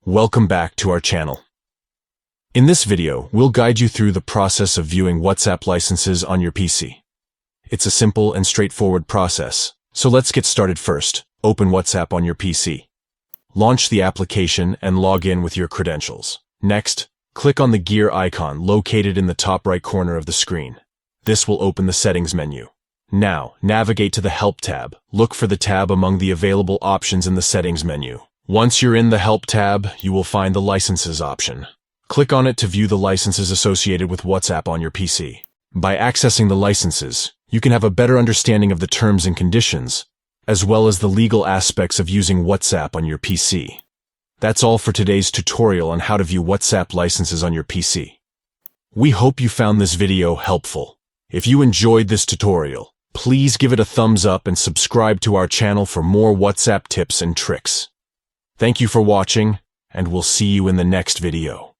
Welcome back to our channel. In this video, we'll guide you through the process of viewing WhatsApp licenses on your PC. It's a simple and straightforward process, so let's get started first. Open WhatsApp on your PC. Launch the application and log in with your credentials. Next, click on the gear icon located in the top right corner of the screen. This will open the settings menu. Now, navigate to the Help tab. Look for the tab among the available options in the settings menu. Once you're in the Help tab, you will find the Licenses option. Click on it to view the licenses associated with WhatsApp on your PC. By accessing the licenses, you can have a better understanding of the terms and conditions, as well as the legal aspects of using WhatsApp on your PC. That's all for today's tutorial on how to view WhatsApp licenses on your PC. We hope you found this video helpful. If you enjoyed this tutorial, please give it a thumbs up and subscribe to our channel for more WhatsApp tips and tricks. Thank you for watching, and we'll see you in the next video.